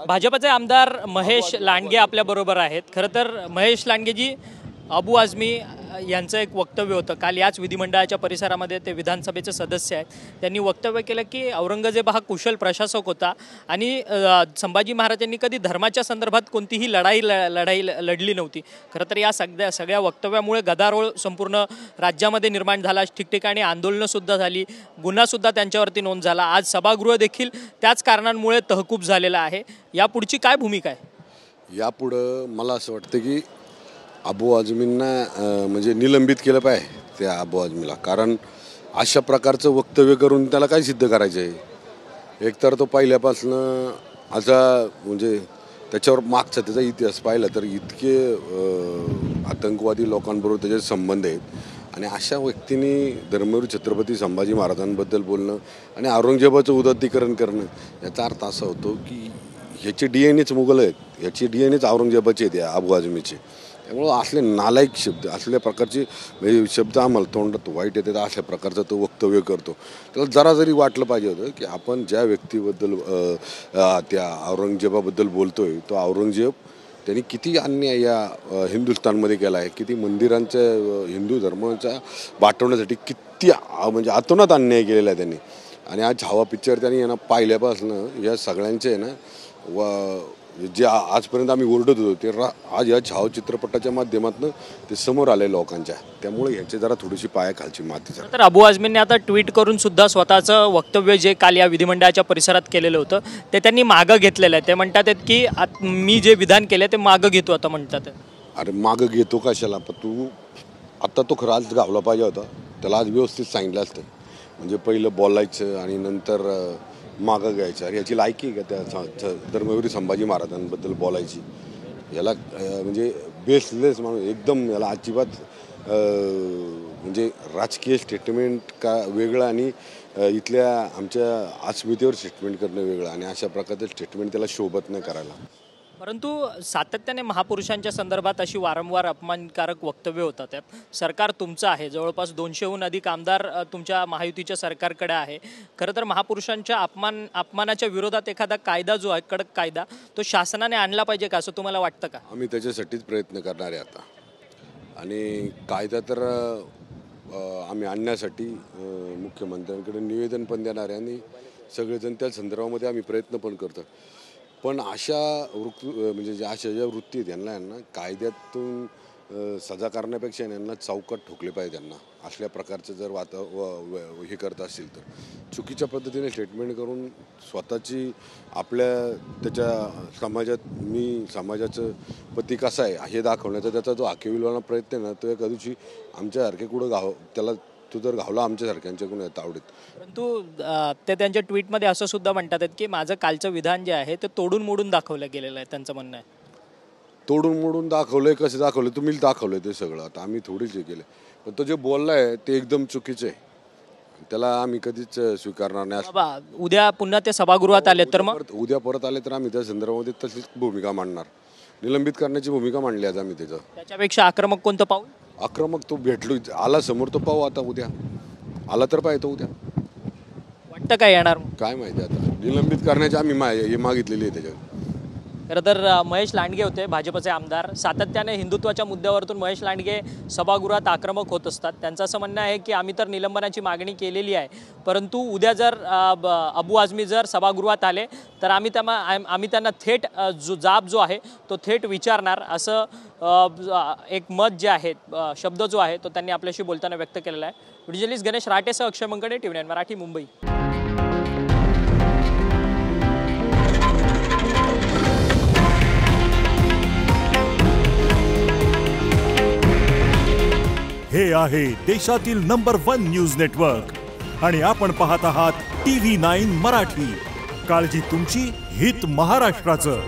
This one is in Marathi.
भाजपचे आमदार महेश लांडगे आपल्या बरोबर आहेत। खरं तर महेश लांडगेजी अबू आझमी यांचं एक वक्तव्य होतं काल याच विधिमंडळाच्या परिसरामध्ये। ते विधानसभेचे सदस्य आहेत। त्यांनी वक्तव्य केलं की औरंगजेब हा कुशल प्रशासक होता आणि संभाजी महाराजांनी कधी धर्माच्या संदर्भात कोणतीही लढाई लढली नव्हती। खरं तर या सगळ्या वक्तव्यामुळे गदारोळ संपूर्ण राज्यामध्ये निर्माण झाला। ठिकठिकाणी आंदोलनंसुद्धा झाली, गुन्हासुद्धा त्यांच्यावरती नोंद झाला। आज सभागृह देखील त्याच कारणांमुळे तहकूब झालेलं आहे। यापुढची काय भूमिका आहे? यापुढं मला असं वाटतं की अबू आझमींना म्हणजे निलंबित केलं पाहिजे त्या अबू आझमीला। कारण अशा प्रकारचं वक्तव्य करून त्याला काय सिद्ध करायचं आहे? एकतर तो पहिल्यापासनं असा म्हणजे त्याच्यावर मागचा त्याचा इतिहास पाहिला तर इतके आतंकवादी लोकांबरोबर त्याचे संबंध आहेत आणि अशा व्यक्तींनी धर्मवीर छत्रपती संभाजी महाराजांबद्दल बोलणं आणि औरंगजेबाचं उदात्तीकरण करणं याचा अर्थ असा होतो की ह्याचे DNA मुघल आहेत, ह्याचे DNA औरंगजेबाचे आहेत या अबू आझमीचे। त्यामुळं असले नालायक शब्द, असल्या प्रकारचे म्हणजे शब्द आम्हाला तोंडात वाईट येतात अशा प्रकारचं तो वक्तव्य करतो। त्याला जरा जरी वाटलं पाहिजे होतं की आपण ज्या व्यक्तीबद्दल त्या औरंगजेबाबद्दल बोलतोय तो औरंगजेब त्यांनी किती अन्याय या हिंदुस्थानमध्ये केला आहे, किती मंदिरांच्या हिंदू धर्माच्या वाटवण्यासाठी किती म्हणजे अतोनात अन्याय केलेला आहे त्यांनी। आणि आज छावा पिक्चर त्यांनी यांना पाहिल्यापासून या सगळ्यांचे ना जे आजपर्यंत आम्ही ओरडत होतो ते आज या छावा चित्रपटाच्या माध्यमातून ते समोर आले लोकांच्या। त्यामुळे यांचे जरा थोडीशी पायाखालची माती झाली। तर अबू आझमींनी आता ट्विट करून सुद्धा स्वतःचं वक्तव्य जे काल या विधिमंडळाच्या परिसरात केलेलं होतं ते त्यांनी मागं घेतलेलं आहे। ते म्हणतात की मी जे विधान केले ते मागं घेतो आता म्हणतात। अरे मागं घेतो कशाला? पण तू आता तो खरं आज गावला पाहिजे होता, त्याला आज व्यवस्थित सांगितलं असतं। म्हणजे पहिलं बोलायचं आणि नंतर मागं घ्यायचं। अरे याची लायकी आहे का त्या धर्मवीर संभाजी महाराजांबद्दल बोलायची? याला म्हणजे बेसलेस माणूस एकदम, याला अजिबात म्हणजे राजकीय स्टेटमेंट का वेगळं आणि इथल्या आमच्या अस्मितेवर स्टेटमेंट करणं वेगळं आणि अशा प्रकारचं स्टेटमेंट त्याला शोभत नाही करायला। परंतु सातत्याने महापुरुषांच्या संदर्भात अशी वारंवार अपमानकारक वक्तव्य होतात। त्यात सरकार तुमचं आहे, जवळपास 200हून अधिक आमदार तुमच्या महायुतीच्या सरकारकडे आहे। खरं तर महापुरुषांच्या अपमानाच्या विरोधात एखादा कायदा जो आहे, कडक कायदा, तो शासनाने आणला पाहिजे का असं तुम्हाला वाटतं का? आम्ही त्याच्यासाठीच प्रयत्न करणार आहे आता। आणि कायदा तर आम्ही आणण्यासाठी मुख्यमंत्र्यांकडे निवेदन पण देणार आहे आणि सगळेजण त्या संदर्भामध्ये आम्ही प्रयत्न पण करतो। पण अशा म्हणजे अशा ज्या वृत्ती आहेत यांना कायद्यातून सजा करण्यापेक्षा यांना चौकात ठोकले पाहिजे। त्यांना असल्या प्रकारचं जर हे करत असतील तर चुकीच्या पद्धतीने स्टेटमेंट करून स्वतःची आपल्या त्याच्या समाजात मी समाजाचं पती कसा आहे हे दाखवण्याचा त्याचा जो आकेविलवाना प्रयत्न आहे ना, तो एका दिवशी आमच्यासारखे कुठं त्याला तो जर घावला आमच्यासारख्यांच्याकडून तावडीत। परंतु ते त्यांच्या ट्विटमध्ये असं सुद्धा म्हणतात की माझं कालचं विधान जे आहे ते तोडून मोडून दाखवलं गेलेलं आहे, त्यांचं म्हणणं आहे। तोडून मोडून दाखवलंय? कसं दाखवलं? तुम्ही दाखवलंय ते सगळं, आता आम्ही थोडीच हे केलं। पण तो जे बोललाय ते एकदम चुकीचं आहे, त्याला आम्ही कधीच स्वीकारणार नाही। उद्या पुन्हा ते सभागृहात आले तर मग उद्या परत आले तर आम्ही त्या संदर्भामध्ये तशीच भूमिका मांडणार, निलंबित करण्याची भूमिका मांडली आज आम्ही। त्याच्यापेक्षा आक्रमक कोणतं पाऊल? आक्रमक तो भेटलो आला समोर तो पाहू आता, उद्या आला तर पाहिजे तो उद्या। वाटतं काय येणार काय माहिती, आता निलंबित करण्याची आम्ही हे मागितलेली आहे त्याच्यावर। खरं तर महेश लांडगे होते भाजपचे आमदार। सातत्याने हिंदुत्वाच्या मुद्द्यावरतून महेश लांडगे सभागृहात आक्रमक होत असतात। त्यांचं असं म्हणणं आहे की आम्ही तर निलंबनाची मागणी केलेली आहे, परंतु उद्या जर अबू आझमी जर सभागृहात आले तर आम्ही त्यांना थेट जाब जो आहे तो थेट विचारणार, असं एक मत जे आहे, शब्द जो आहे तो त्यांनी आपल्याशी बोलताना व्यक्त केलेला आहे। व्हिडिओ जर्नलिस्ट गणेश राटेसह अक्षय मंगणे, TV9 मराठी, मुंबई। हे आहे देशातील नंबर 1 न्यूज नेटवर्क आणि आपण पाहत आहात TV9 मराठी। काळजी तुमची, हित महाराष्ट्राचं।